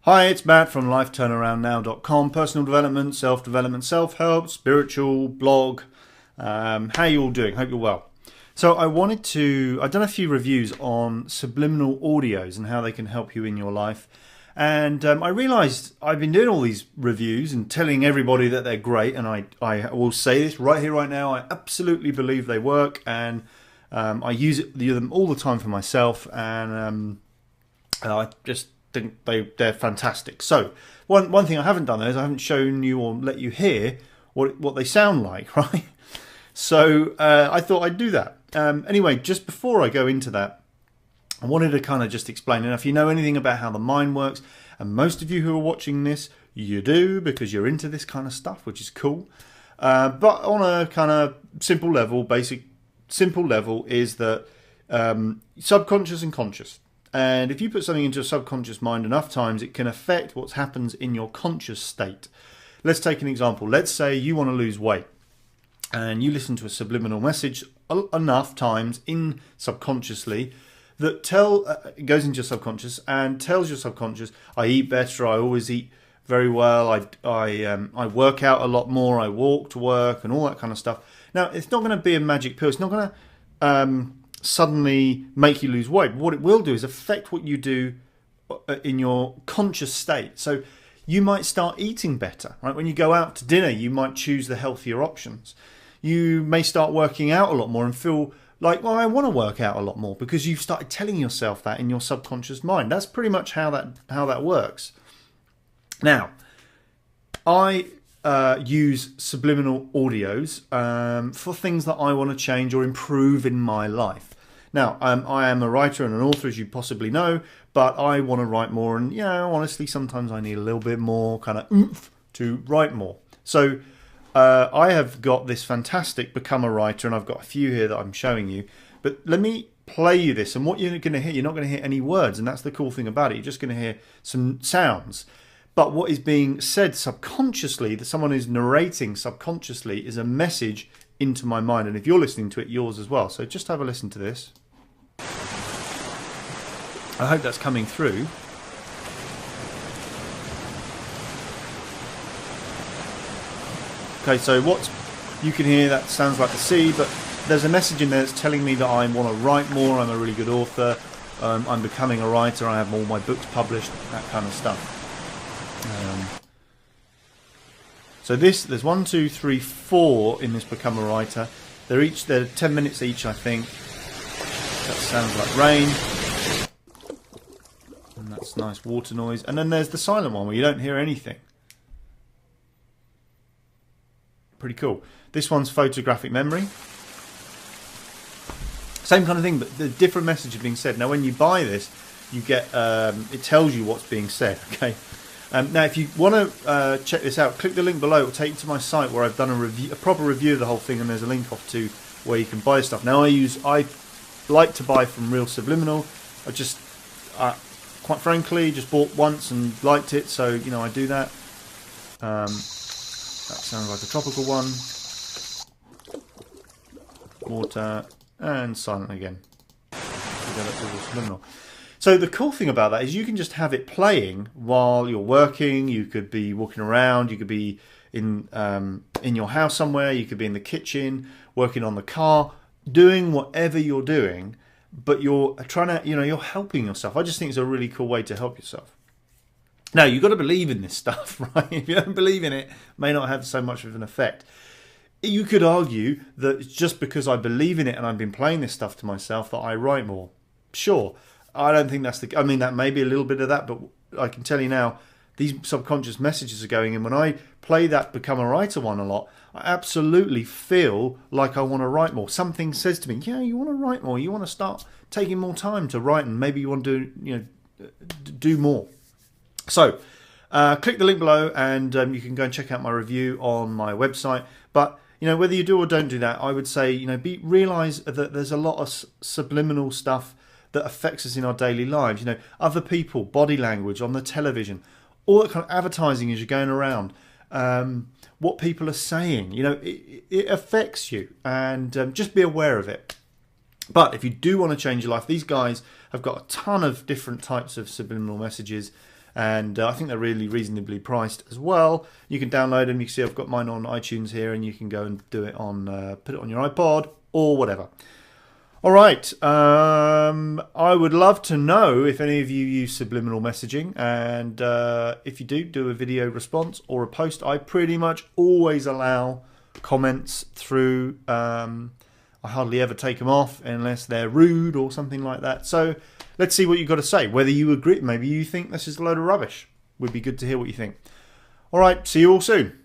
Hi, it's Matt from lifeturnaroundnow.com. Personal development, self-development, self-help, spiritual, blog. How you all doing? Hope you're well. So I've done a few reviews on subliminal audios and how they can help you in your life. And I realized I've been doing all these reviews and telling everybody that they're great. And I will say this right here, right now. I absolutely believe they work. And I use them all the time for myself. And I just think they're fantastic. So one thing I haven't done is I haven't shown you or let you hear what they sound like, right? So I thought I'd do that. Anyway, just before I go into that, I wanted to kind of just explain. And if you know anything about how the mind works, and most of you who are watching this, you do because you're into this kind of stuff, which is cool. But on a kind of simple level, is that subconscious and conscious. And if you put something into a subconscious mind enough times, it can affect what happens in your conscious state. Let's take an example. Let's say you want to lose weight and you listen to a subliminal message enough times subconsciously that goes into your subconscious and tells your subconscious, I eat better, I always eat very well, I work out a lot more, I walk to work and all that kind of stuff. Now, it's not going to be a magic pill. It's not going to suddenly make you lose weight. What it will do is affect what you do in your conscious state. So you might start eating better, right? When you go out to dinner, you might choose the healthier options. You may start working out a lot more and feel like, well, I want to work out a lot more because you've started telling yourself that in your subconscious mind. That's pretty much how that works. Now, I use subliminal audios for things that I want to change or improve in my life. Now, I am a writer and an author, as you possibly know, but I want to write more. And, honestly, sometimes I need a little bit more kind of oomph to write more. So I have got this fantastic Become a Writer, and I've got a few here that I'm showing you. But let me play you this. And what you're going to hear, you're not going to hear any words. And that's the cool thing about it. You're just going to hear some sounds. But what is being said subconsciously, that someone is narrating subconsciously, is a message into my mind. And if you're listening to it, yours as well. So just have a listen to this. I hope that's coming through. Okay, so what you can hear, that sounds like a C, but there's a message in there that's telling me that I want to write more, I'm a really good author, I'm becoming a writer, I have all my books published, that kind of stuff. So there's 1, 2, 3, 4 in this Become a Writer. They're 10 minutes each, I think. That sounds like rain. And that's nice water noise. And then there's the silent one where you don't hear anything. Pretty cool. This one's photographic memory. Same kind of thing, but the different message is being said. Now, when you buy this, you get it tells you what's being said. Okay. Now, if you want to check this out, click the link below. It will take you to my site where I've done a proper review of the whole thing, and there's a link off to where you can buy stuff. Now, I like to buy from Real Subliminal. I just, quite frankly, just bought once and liked it, so I do that. That sounds like a tropical one. Water and silent again. Subliminal. So the cool thing about that is you can just have it playing while you're working. You could be walking around. You could be in your house somewhere. You could be in the kitchen, working on the car, doing whatever you're doing. But you're trying to, you're helping yourself. I just think it's a really cool way to help yourself. Now, you've got to believe in this stuff, right? If you don't believe in it, it may not have so much of an effect. You could argue that it's just because I believe in it and I've been playing this stuff to myself that I write more. Sure. I don't think that's that may be a little bit of that, but I can tell you now, these subconscious messages are going in. When I play that Become a Writer one a lot, I absolutely feel like I want to write more. Something says to me, you want to write more. You want to start taking more time to write, and maybe you want to do more. So click the link below, and you can go and check out my review on my website. But whether you do or don't do that, I would say realize that there's a lot of subliminal stuff that affects us in our daily lives. Other people, body language on the television, all that kind of advertising as you're going around, what people are saying, it affects you, and just be aware of it. But if you do want to change your life, these guys have got a ton of different types of subliminal messages, and I think they're really reasonably priced as well. You can download them. You can see I've got mine on iTunes here, and you can go and do it on, put it on your iPod or whatever. All right, I would love to know if any of you use subliminal messaging, and if you do a video response or a post. I pretty much always allow comments through. I hardly ever take them off unless they're rude or something like that. So let's see what you've got to say, whether you agree, maybe you think this is a load of rubbish. Would be good to hear what you think. All right, see you all soon.